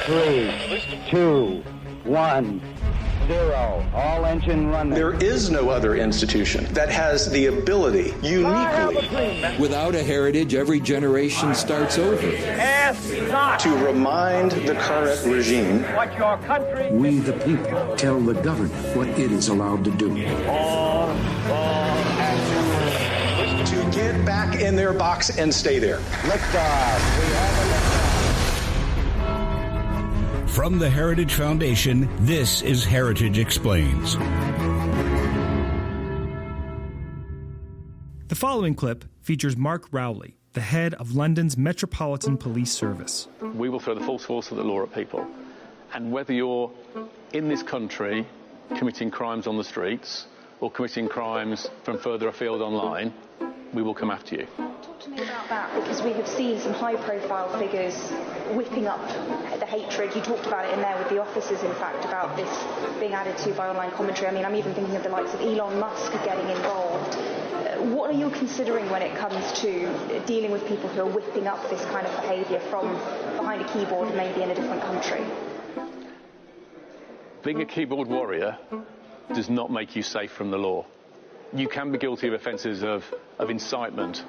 3, 2, 1, 0. All engine running. There is no other institution that has the ability, uniquely, without a heritage, every generation starts over. to remind the current regime What your country... We, the people, tell the government what it is allowed to do. to get back in their box and stay there. Liftoff. We have a liftoff. From the Heritage Foundation, this is Heritage Explains. The following clip features Mark Rowley, the head of London's Metropolitan Police Service. We will throw the full force of the law at people. And whether you're in this country committing crimes on the streets or committing crimes from further afield online, we will come after you. Talk to me about that, because we have seen some high-profile figures whipping up the hatred. You talked about it in there with the officers, in fact, about this being added to by online commentary. I mean, I'm even thinking of the likes of Elon Musk getting involved. What are you considering when it comes to dealing with people who are whipping up this kind of behaviour from behind a keyboard, maybe in a different country? Being a keyboard warrior does not make you safe from the law. You can be guilty of offences of incitement,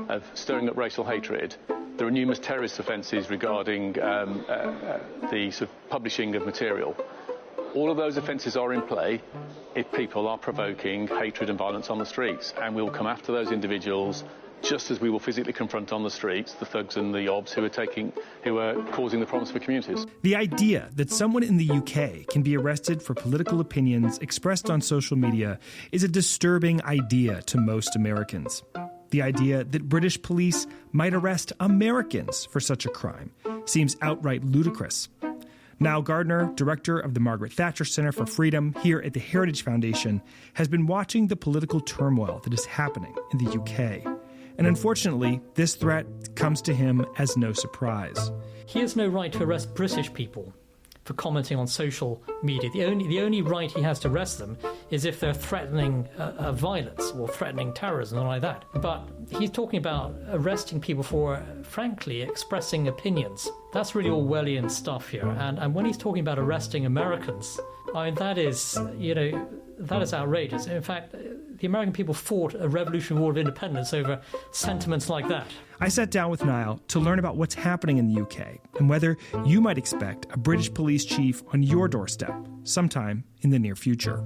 of stirring up racial hatred. There are numerous terrorist offences regarding the sort of publishing of material. All of those offences are in play if people are provoking hatred and violence on the streets, and we'll come after those individuals just as we will physically confront on the streets the thugs and the obs who are causing the problems for communities. The idea that someone in the UK can be arrested for political opinions expressed on social media is a disturbing idea to most Americans. The idea that British police might arrest Americans for such a crime seems outright ludicrous. Nile Gardiner, director of the Margaret Thatcher Center for Freedom here at the Heritage Foundation, has been watching the political turmoil that is happening in the UK. And unfortunately, this threat comes to him as no surprise. He has no right to arrest British people for commenting on social media. The only right he has to arrest them is if they're threatening violence or threatening terrorism or like that. But he's talking about arresting people for, frankly, expressing opinions. That's really Orwellian stuff here. And when he's talking about arresting Americans, I mean, that is outrageous. In fact, the American people fought a revolutionary war of independence over sentiments like that. I sat down with Nile to learn about what's happening in the UK and whether you might expect a British police chief on your doorstep sometime in the near future.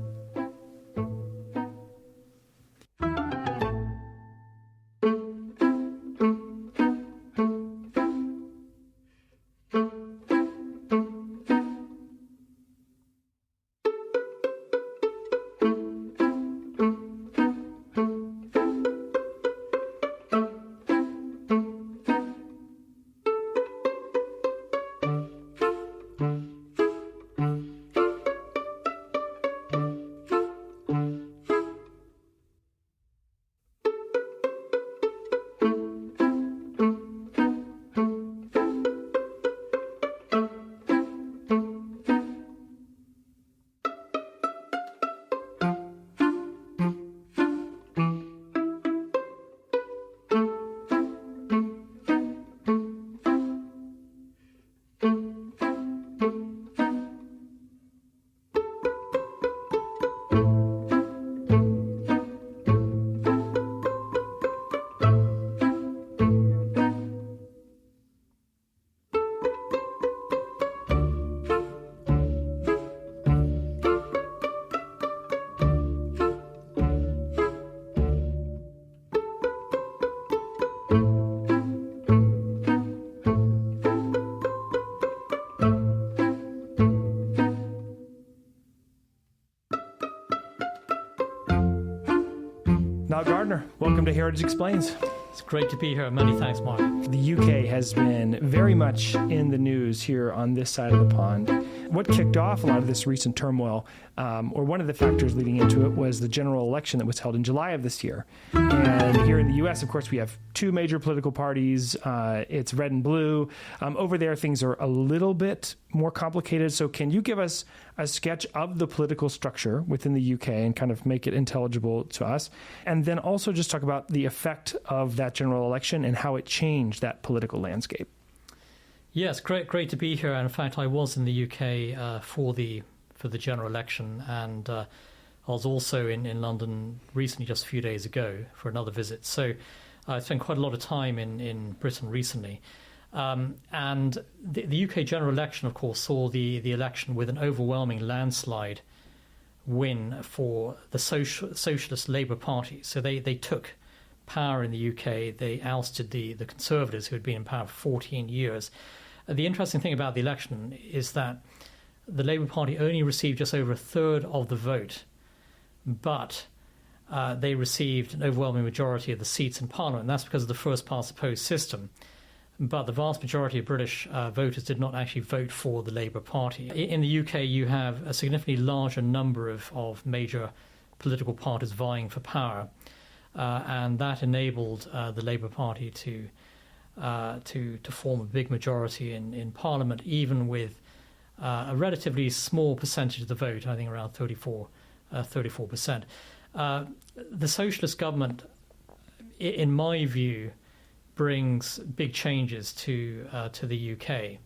Nile Gardiner, welcome to Heritage Explains. It's great to be here. Many thanks, Mark. The UK has been very much in the news here on this side of the pond. What kicked off a lot of this recent turmoil, or one of the factors leading into it, was the general election that was held in July of this year. And here in the U.S., of course, we have two major political parties. It's red and blue. Over there, things are a little bit more complicated. So can you give us a sketch of the political structure within the UK and kind of make it intelligible to us? And then also just talk about the effect of that general election and how it changed that political landscape. Yes, great to be here. And in fact, I was in the UK for the general election, and I was also in London recently, just a few days ago, for another visit. So I spent quite a lot of time in Britain recently. And the UK general election, of course, saw the election with an overwhelming landslide win for the Socialist Labour Party. So they took power in the UK. They ousted the Conservatives, who had been in power for 14 years. The interesting thing about the election is that the Labour Party only received just over a third of the vote, but they received an overwhelming majority of the seats in Parliament, and that's because of the first-past-the-post system. But the vast majority of British voters did not actually vote for the Labour Party. In the UK, you have a significantly larger number of major political parties vying for power, and that enabled the Labour Party to form a big majority in Parliament, even with a relatively small percentage of the vote, I think around 34%. The socialist government, in my view, brings big changes to the UK,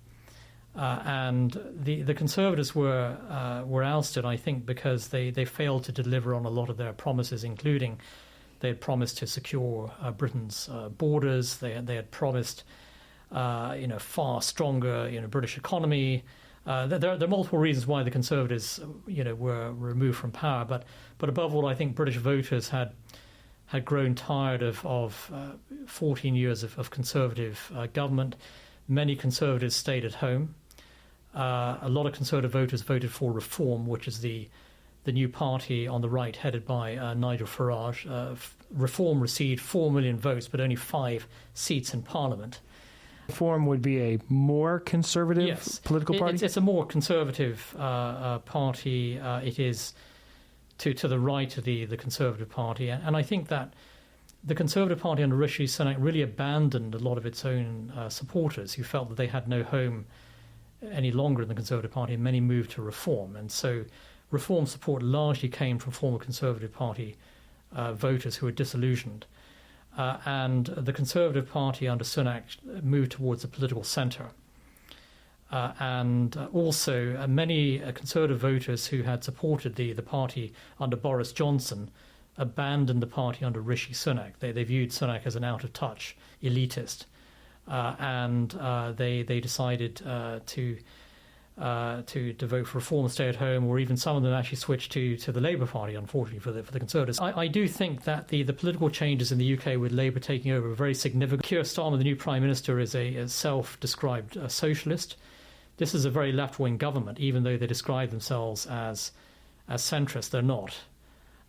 and the Conservatives were ousted, I think, because they failed to deliver on a lot of their promises, including they had promised to secure Britain's borders. They had promised far stronger British economy. There are multiple reasons why the Conservatives were removed from power, but above all, I think British voters had grown tired of 14 years of Conservative government. Many Conservatives stayed at home. A lot of Conservative voters voted for Reform, which is the new party on the right headed by Nigel Farage. Reform received 4 million votes, but only 5 seats in Parliament. Reform would be a more conservative political party? It's a more conservative party. It is to the right of the Conservative Party. And I think that the Conservative Party under Rishi Sunak really abandoned a lot of its own supporters who felt that they had no home any longer in the Conservative Party, and many moved to Reform. And so Reform support largely came from former Conservative Party voters who were disillusioned. And the Conservative Party under Sunak moved towards the political centre. And also many Conservative voters who had supported the party under Boris Johnson abandoned the party under Rishi Sunak. They viewed Sunak as an out-of-touch elitist. And they decided to vote for Reform and stay at home, or even some of them actually switched to the Labour Party, unfortunately, for the Conservatives. I do think that the political changes in the UK with Labour taking over are very significant. Keir Starmer, the new Prime Minister, is a self-described socialist. This is a very left-wing government, even though they describe themselves as centrist. They're not.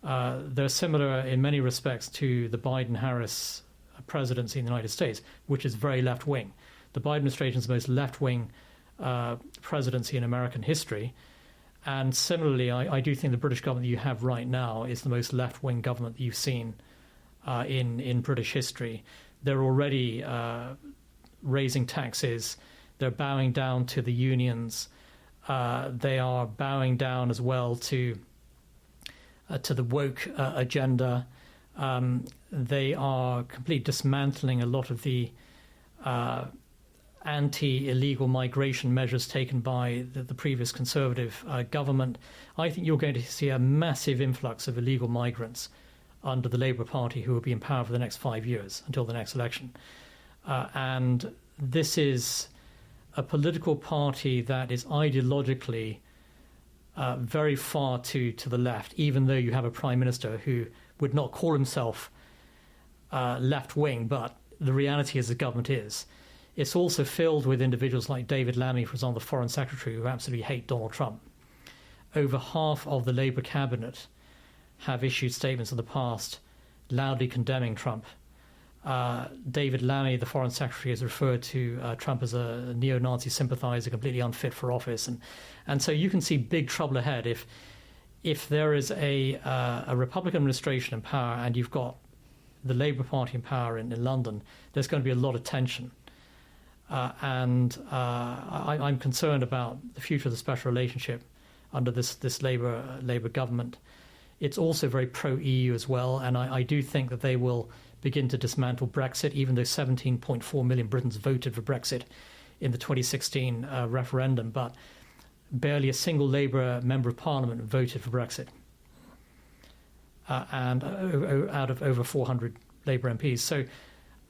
They're similar in many respects to the Biden-Harris presidency in the United States, which is very left-wing. The Biden administration is the most left-wing presidency in American history. And similarly, I do think the British government that you have right now is the most left-wing government that you've seen in British history. They're already raising taxes. They're bowing down to the unions. They are bowing down as well to the woke agenda. They are completely dismantling a lot of the anti-illegal migration measures taken by the previous Conservative government. I think you're going to see a massive influx of illegal migrants under the Labour Party who will be in power for the next 5 years until the next election. And this is a political party that is ideologically very far to the left, even though you have a Prime Minister who would not call himself left-wing, but the reality is the government is. It's also filled with individuals like David Lammy, for example, the Foreign Secretary, who absolutely hate Donald Trump. Over half of the Labour cabinet have issued statements in the past loudly condemning Trump. David Lammy, the Foreign Secretary, has referred to Trump as a neo-Nazi sympathizer, completely unfit for office. And so you can see big trouble ahead if there is a Republican administration in power and you've got the Labour Party in power in London. There's going to be a lot of tension. I'm concerned about the future of the special relationship under this Labour government. It's also very pro-EU as well, and I do think that they will begin to dismantle Brexit, even though 17.4 million Britons voted for Brexit in the 2016 referendum, but barely a single Labour member of Parliament voted for Brexit. And out of over 400 Labour MPs. So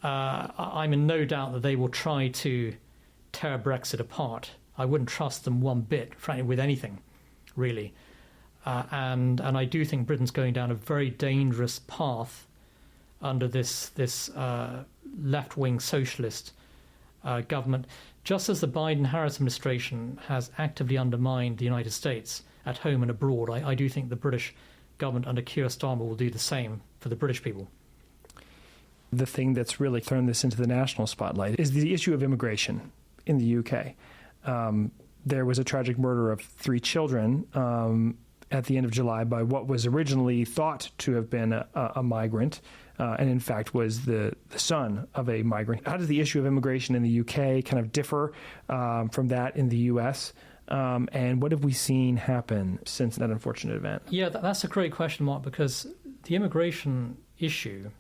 I'm in no doubt that they will try to tear Brexit apart. I wouldn't trust them one bit, frankly, with anything, really. And I do think Britain's going down a very dangerous path under this left-wing socialist government, just as the Biden-Harris administration has actively undermined the United States at home and abroad. I do think the British government under Keir Starmer will do the same for the British people. The thing that's really thrown this into the national spotlight is the issue of immigration in the UK. There was a tragic murder of 3 children at the end of July by what was originally thought to have been a migrant, and in fact was the son of a migrant. How does the issue of immigration in the UK kind of differ from that in the US? And what have we seen happen since that unfortunate event? Yeah, that's a great question, Mark, because the immigration issue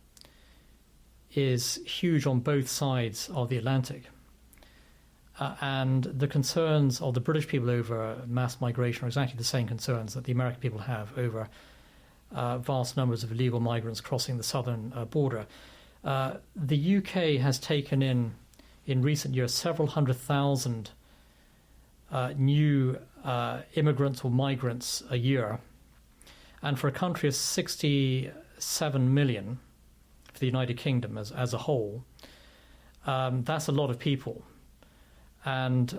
is huge on both sides of the Atlantic. And the concerns of the British people over mass migration are exactly the same concerns that the American people have over vast numbers of illegal migrants crossing the southern border. The UK has taken in recent years several 100,000 new immigrants or migrants a year. And for a country of 67 million, for the United Kingdom as a whole, that's a lot of people. And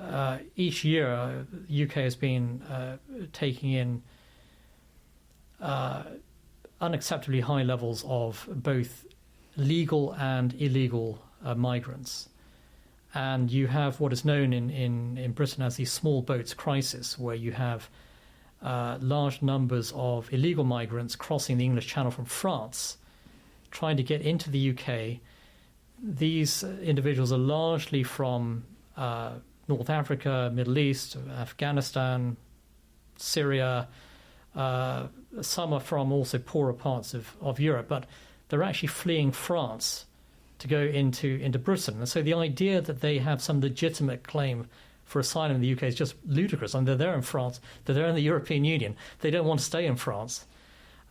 each year, the UK has been taking in unacceptably high levels of both legal and illegal migrants. And you have what is known in Britain as the small boats crisis, where you have large numbers of illegal migrants crossing the English Channel from France, trying to get into the UK. These individuals are largely from North Africa, Middle East, Afghanistan, Syria. Some are from also poorer parts of Europe, but they're actually fleeing France to go into Britain. And so the idea that they have some legitimate claim for asylum in the UK is just ludicrous. I mean, they're there in France, they're there in the European Union, they don't want to stay in France.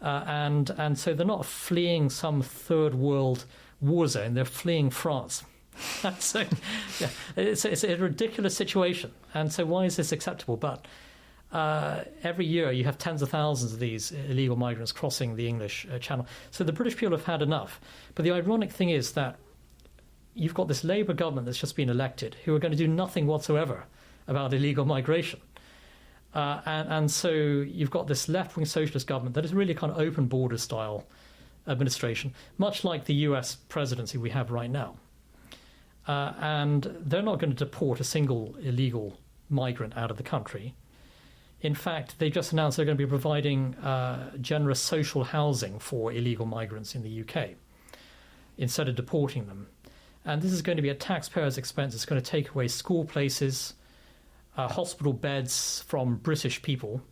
And so they're not fleeing some third world war zone, they're fleeing France. So yeah, it's a ridiculous situation. And so why is this acceptable? But every year you have tens of thousands of these illegal migrants crossing the English Channel. So the British people have had enough. But the ironic thing is that you've got this Labour government that's just been elected who are going to do nothing whatsoever about illegal migration. And so you've got this left-wing socialist government that is really kind of open border style administration, much like the US presidency we have right now. And they're not going to deport a single illegal migrant out of the country. In fact, they just announced they're going to be providing generous social housing for illegal migrants in the UK instead of deporting them. And this is going to be at taxpayers' expense. It's going to take away school places, hospital beds from British people.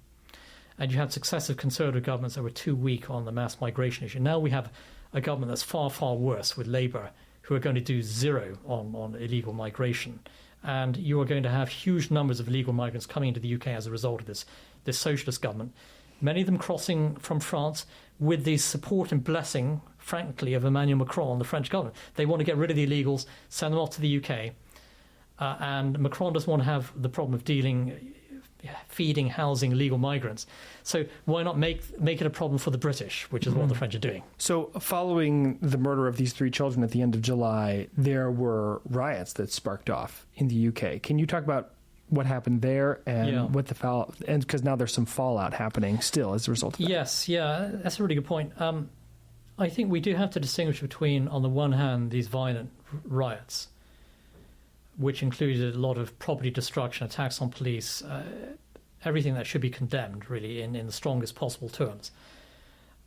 And you had successive Conservative governments that were too weak on the mass migration issue. Now we have a government that's far, far worse with Labour, who are going to do zero on illegal migration. And you are going to have huge numbers of illegal migrants coming into the UK as a result of this socialist government, many of them crossing from France with the support and blessing, frankly, of Emmanuel Macron, the French government. They want to get rid of the illegals, send them off to the UK. And Macron doesn't want to have the problem of feeding, housing illegal migrants. So why not make it a problem for the British, which is what the French are doing. So following the murder of these 3 children at the end of July, there were riots that sparked off in the UK. Can you talk about what happened there and what the fallout, and because now there's some fallout happening still as a result of that? Yes, yeah, that's a really good point. I think we do have to distinguish between, on the one hand, these violent riots, which included a lot of property destruction, attacks on police, everything that should be condemned, really, in the strongest possible terms.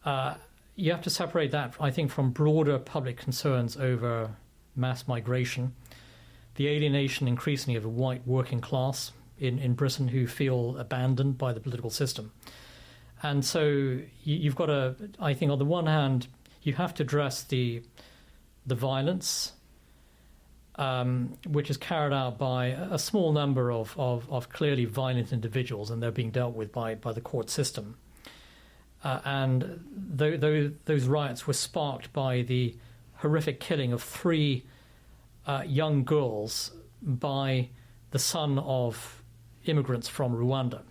You have to separate that, I think, from broader public concerns over mass migration, the alienation increasingly of a white working class in Britain who feel abandoned by the political system. And so you've got to, I think, on the one hand, you have to address the violence, which is carried out by a small number of clearly violent individuals, and they're being dealt with by the court system. And those riots were sparked by the horrific killing of 3 young girls by the son of immigrants from Rwanda.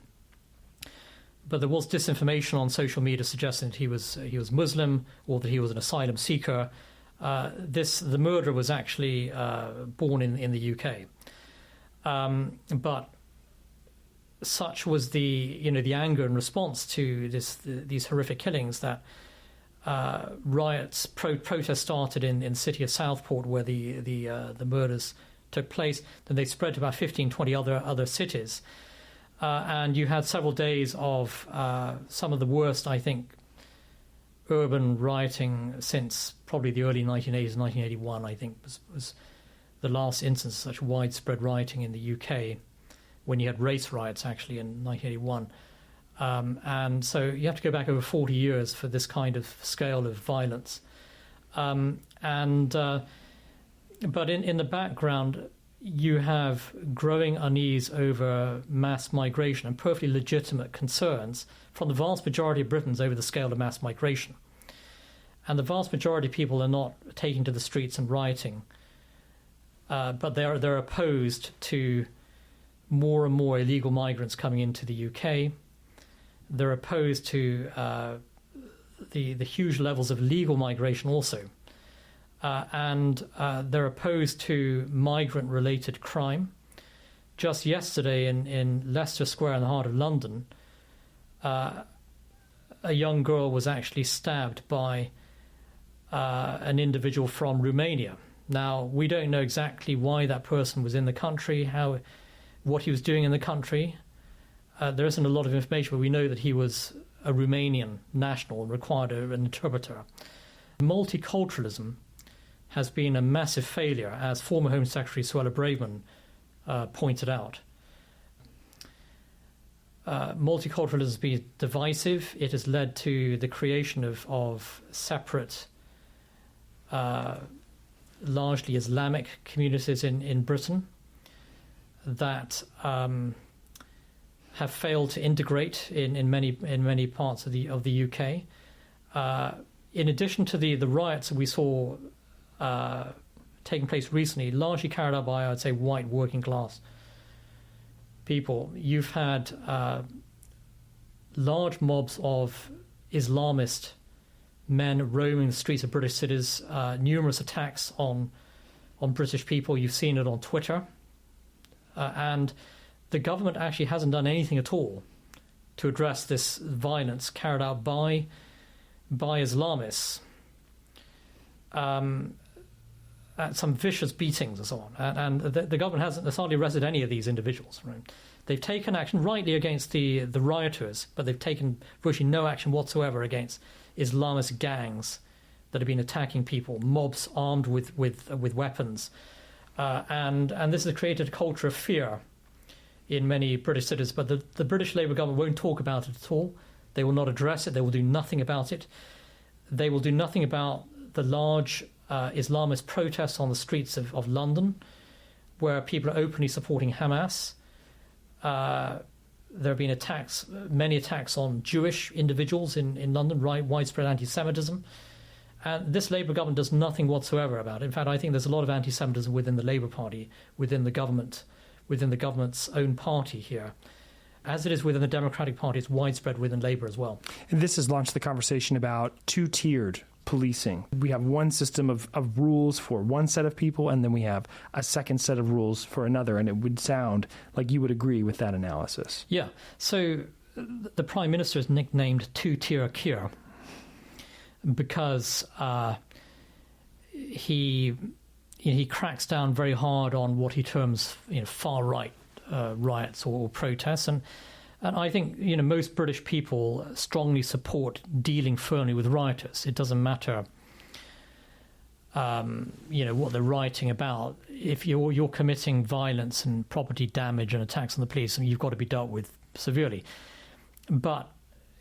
But there was disinformation on social media suggesting that he was Muslim or that he was an asylum seeker. The murderer was actually born in the UK, but such was the anger in response to these horrific killings that protests started in the city of Southport, where the murders took place. Then they spread to about 15-20 other cities, and you had several days of some of the worst, I think, urban rioting since probably the early 1980s. 1981, I think, was the last instance of such widespread rioting in the UK, when you had race riots actually in 1981. And so you have to go back over 40 years for this kind of scale of violence. But in the background, you have growing unease over mass migration and perfectly legitimate concerns from the vast majority of Britons over the scale of mass migration. And the vast majority of people are not taking to the streets and rioting, but they're opposed to more and more illegal migrants coming into the UK. They're opposed to the huge levels of legal migration also. And they're opposed to migrant-related crime. Just yesterday in Leicester Square in the heart of London, a young girl was actually stabbed by an individual from Romania. Now, we don't know exactly why that person was in the country, what he was doing in the country. There isn't a lot of information, but we know that he was a Romanian national and required an interpreter. Multiculturalism has been a massive failure, as former Home Secretary Suella Braverman pointed out. Multiculturalism has been divisive. It has led to the creation of separate, largely Islamic communities in Britain that have failed to integrate in many parts of the UK. In addition to the riots that we saw taking place recently, largely carried out by, I'd say, white working class people, you've had large mobs of Islamist men roaming the streets of British cities, numerous attacks on British people. You've seen it on Twitter. And the government actually hasn't done anything at all to address this violence carried out by Islamists. Some vicious beatings and so on. And the government hasn't hardly arrested any of these individuals. Right? They've taken action rightly against the rioters, but they've taken virtually no action whatsoever against Islamist gangs that have been attacking people, mobs armed with weapons. And this has created a culture of fear in many British cities. But the British Labour government won't talk about it at all. They will not address it. They will do nothing about it. They will do nothing about the large Islamist protests on the streets of London, where people are openly supporting Hamas. There have been many attacks on Jewish individuals in London, widespread anti-Semitism. And this Labour government does nothing whatsoever about it. In fact, I think there's a lot of anti-Semitism within the Labour Party, within the government's own party here. As it is within the Democratic Party, it's widespread within Labour as well. And this has launched the conversation about two-tiered policing. We have one system of rules for one set of people, and then we have a second set of rules for another, and it would sound like you would agree with that analysis. Yeah. So the Prime Minister is nicknamed Two-Tier Keir because he cracks down very hard on what he terms far-right riots or protests, and I think most British people strongly support dealing firmly with rioters. It doesn't matter what they're rioting about. If you're committing violence and property damage and attacks on the police, you've got to be dealt with severely. But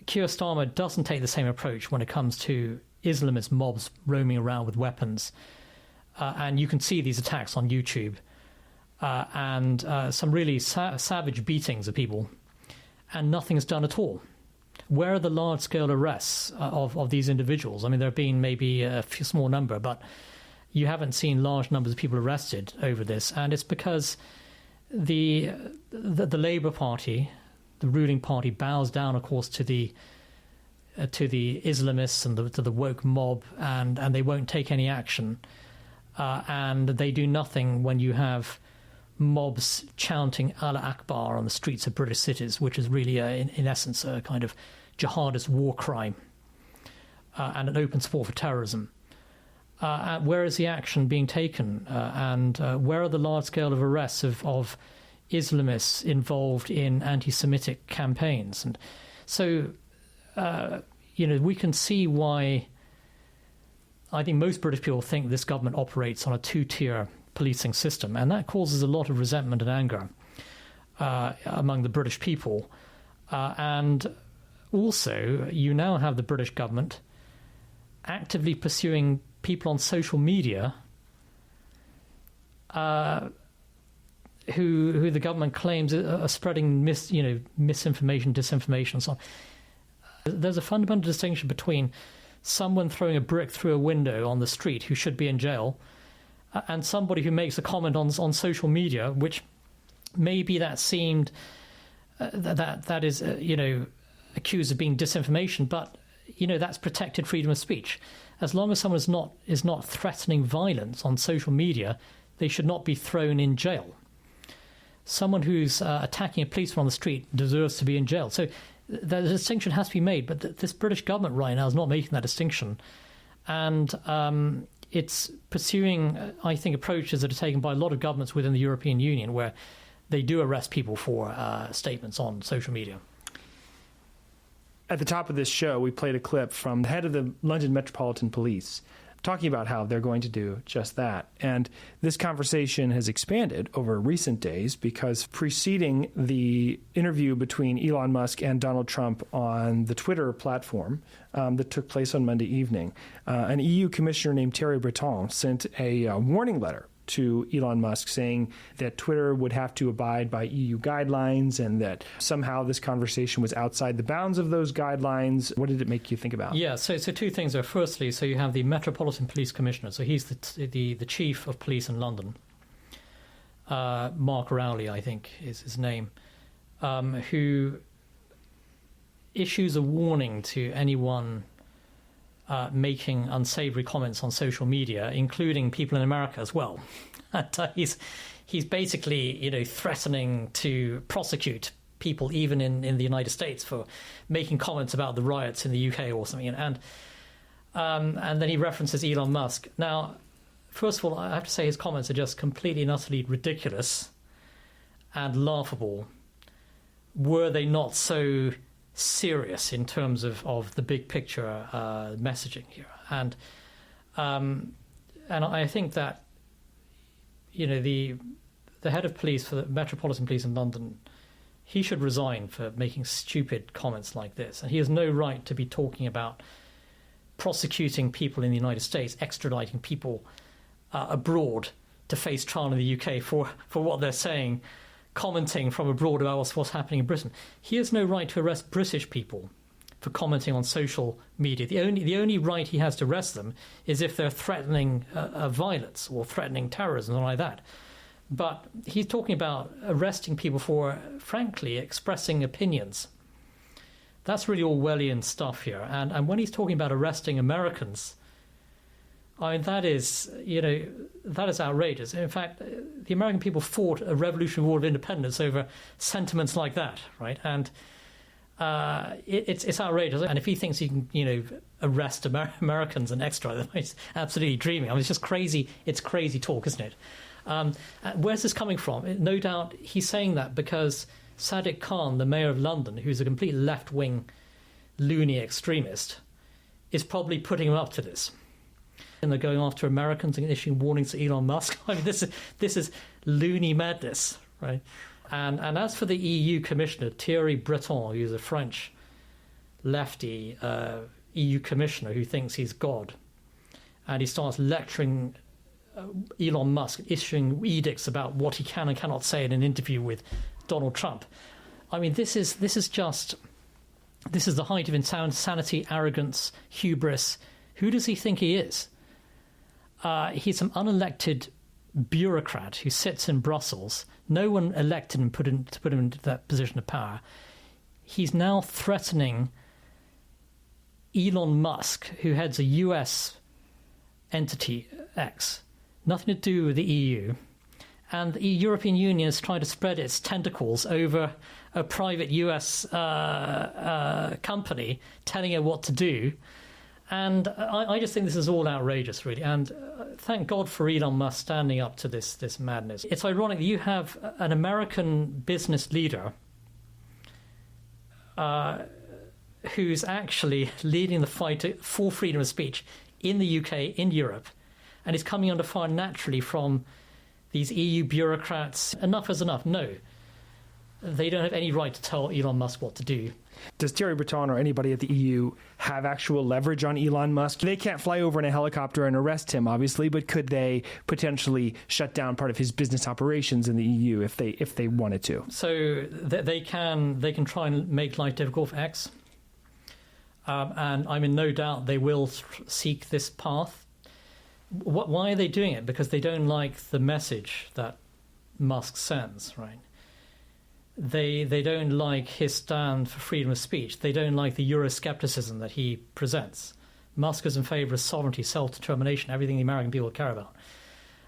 Keir Starmer doesn't take the same approach when it comes to Islamist mobs roaming around with weapons. and you can see these attacks on YouTube, and some really savage beatings of people, and nothing's done at all. Where are the large-scale arrests of these individuals? I mean, there have been maybe a small number, but you haven't seen large numbers of people arrested over this, and it's because the Labour Party, the ruling party, bows down, of course, to the Islamists and to the woke mob, and they won't take any action, and they do nothing when you have mobs chanting Allah Akbar on the streets of British cities, which is really, in essence, a kind of jihadist war crime and an open support for terrorism. Where is the action being taken? And where are the large scale of arrests of Islamists involved in anti-Semitic campaigns? And so, we can see why I think most British people think this government operates on a two-tier policing system, and that causes a lot of resentment and anger among the British people. And also, you now have the British government actively pursuing people on social media who the government claims are spreading misinformation, disinformation, and so on. There's a fundamental distinction between someone throwing a brick through a window on the street who should be in jail and somebody who makes a comment on social media, which maybe that seemed that is accused of being disinformation, but that's protected freedom of speech. As long as someone is not threatening violence on social media, they should not be thrown in jail. Someone who's attacking a policeman on the street deserves to be in jail. So the distinction has to be made, but this British government right now is not making that distinction. And it's pursuing, I think, approaches that are taken by a lot of governments within the European Union, where they do arrest people for statements on social media. At the top of this show, we played a clip from the head of the London Metropolitan Police talking about how they're going to do just that. And this conversation has expanded over recent days because preceding the interview between Elon Musk and Donald Trump on the Twitter platform that took place on Monday evening, an EU commissioner named Thierry Breton sent a warning letter to Elon Musk saying that Twitter would have to abide by EU guidelines and that somehow this conversation was outside the bounds of those guidelines. What did it make you think about? Yeah, so two things there. Firstly, so you have the Metropolitan Police Commissioner, so he's the chief of police in London. Mark Rowley, I think, is his name, who issues a warning to anyone making unsavory comments on social media, including people in America as well. And he's basically, threatening to prosecute people even in the United States for making comments about the riots in the UK or something. And then he references Elon Musk. Now, first of all, I have to say his comments are just completely and utterly ridiculous and laughable, were they not so serious in terms of the big picture messaging here. And I think that the head of police for the Metropolitan Police in London, he should resign for making stupid comments like this, and he has no right to be talking about prosecuting people in the United States, extraditing people abroad to face trial in the UK for what they're saying, commenting from abroad about what's happening in Britain. He has no right to arrest British people for commenting on social media. The only right he has to arrest them is if they're threatening violence or threatening terrorism or like that. But he's talking about arresting people for, frankly, expressing opinions. That's really Orwellian stuff here. And when he's talking about arresting Americans, I mean, that is outrageous. In fact, the American people fought a revolutionary war of independence over sentiments like that, right? And it's outrageous. And if he thinks he can, arrest Americans and extradite them, he's absolutely dreaming. I mean, it's just crazy. It's crazy talk, isn't it? Where's this coming from? No doubt he's saying that because Sadiq Khan, the mayor of London, who's a complete left-wing loony extremist, is probably putting him up to this. And they're going after Americans and issuing warnings to Elon Musk. I mean, this is loony madness, right? And as for the EU commissioner, Thierry Breton, who's a French lefty EU commissioner who thinks he's God, and he starts lecturing Elon Musk issuing edicts about what he can and cannot say in an interview with Donald Trump. I mean, this is the height of insanity, arrogance, hubris. Who does he think he is? He's some unelected bureaucrat who sits in Brussels. No one elected him to put him into that position of power. He's now threatening Elon Musk, who heads a US entity, X, nothing to do with the EU. And the European Union is trying to spread its tentacles over a private US company telling it what to do. And I just think this is all outrageous, really. And thank God for Elon Musk standing up to this madness. It's ironic that you have an American business leader who's actually leading the fight for freedom of speech in the UK, in Europe, and is coming under fire naturally from these EU bureaucrats. Enough is enough. No, they don't have any right to tell Elon Musk what to do. Does Thierry Breton or anybody at the EU have actual leverage on Elon Musk? They can't fly over in a helicopter and arrest him, obviously, but could they potentially shut down part of his business operations in the EU if they wanted to? So they can try and make life difficult for X, and I'm in no doubt they will seek this path. Why are they doing it? Because they don't like the message that Musk sends, right? They don't like his stand for freedom of speech. They don't like the Euroscepticism that he presents. Musk is in favour of sovereignty, self-determination, everything the American people care about.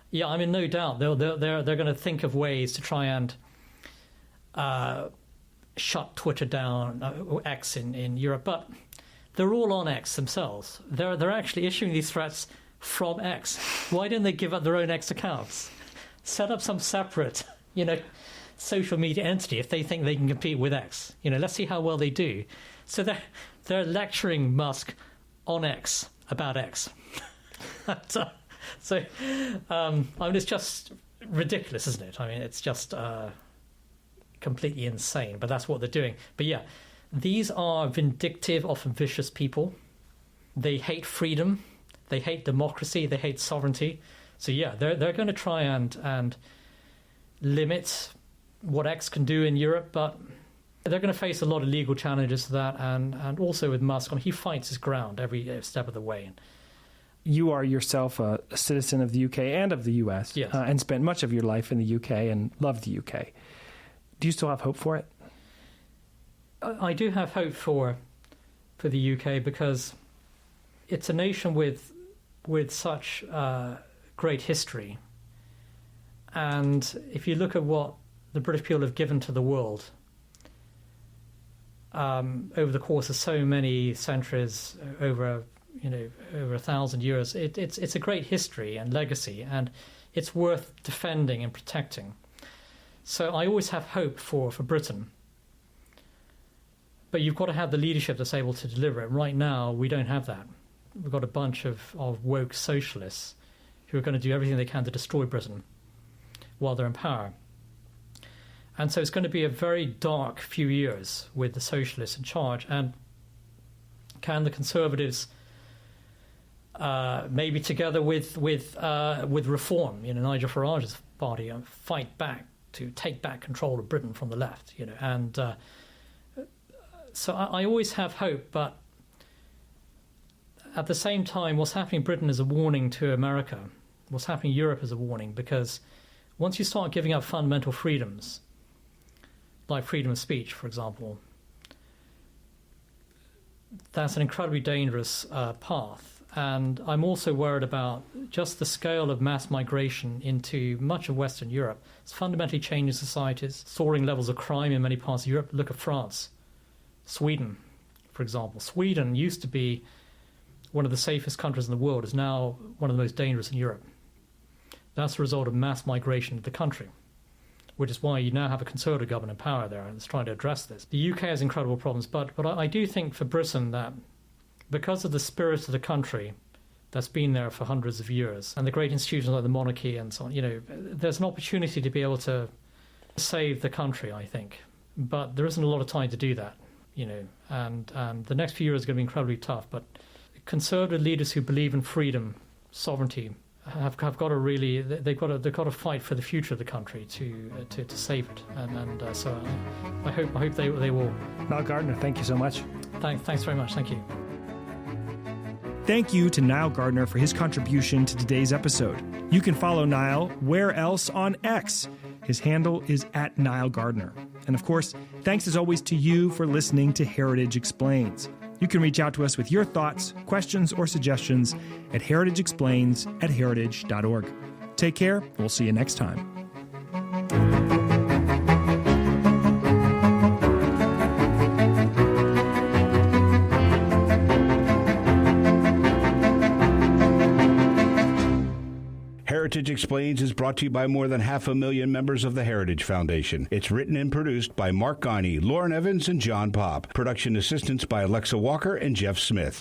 Yeah, I'm in no doubt they're going to think of ways to try and shut Twitter down, or X in Europe. But they're all on X themselves. They're actually issuing these threats from X. Why don't they give up their own X accounts? Set up some separate, social media entity if they think they can compete with X. Let's see how well they do. So they're lecturing Musk on X about X. It's just ridiculous, isn't it? I mean, it's just completely insane, but that's what they're doing. But yeah, these are vindictive, often vicious people. They hate freedom. They hate democracy. They hate sovereignty. So yeah, they're going to try and limit what X can do in Europe, but they're going to face a lot of legal challenges to that, and also with Musk, he fights his ground every step of the way. You are yourself a citizen of the UK and of the US, yes. And spent much of your life in the UK and love the UK. Do you still have hope for it? I do have hope for the UK because it's a nation with such great history. And if you look at what the British people have given to the world over the course of so many centuries, over 1,000 years, it's a great history and legacy, and it's worth defending and protecting. So I always have hope for Britain. But you've got to have the leadership that's able to deliver it. Right now, we don't have that. We've got a bunch of woke socialists who are going to do everything they can to destroy Britain while they're in power. And so it's going to be a very dark few years with the socialists in charge. And can the Conservatives, maybe together with Reform, Nigel Farage's party, fight back to take back control of Britain from the left, And so I always have hope, but at the same time, what's happening in Britain is a warning to America. What's happening in Europe is a warning, because once you start giving up fundamental freedoms, like freedom of speech, for example, that's an incredibly dangerous path. And I'm also worried about just the scale of mass migration into much of Western Europe. It's fundamentally changing societies, soaring levels of crime in many parts of Europe. Look at France, Sweden, for example. Sweden used to be one of the safest countries in the world, is now one of the most dangerous in Europe. That's the result of mass migration to the country, which is why you now have a Conservative government in power there and it's trying to address this. The UK has incredible problems, but I do think for Britain that because of the spirit of the country that's been there for hundreds of years and the great institutions like the monarchy and so on, there's an opportunity to be able to save the country, I think. But there isn't a lot of time to do that, and the next few years are going to be incredibly tough. But Conservative leaders who believe in freedom, sovereignty have got to really, they've got to fight for the future of the country to save it, and so I hope they will. Nile Gardiner, thank you so much. Thanks very much. Thank you. Thank you to Nile Gardiner for his contribution to today's episode. You can follow Nile where else on X. His handle is @Nile Gardiner. And of course, thanks as always to you for listening to Heritage Explains. You can reach out to us with your thoughts, questions, or suggestions at heritageexplains@heritage.org. Take care. We'll see you next time. Heritage Explains is brought to you by more than 500,000 members of the Heritage Foundation. It's written and produced by Mark Guiney, Lauren Evans, and John Popp. Production assistance by Alexa Walker and Jeff Smith.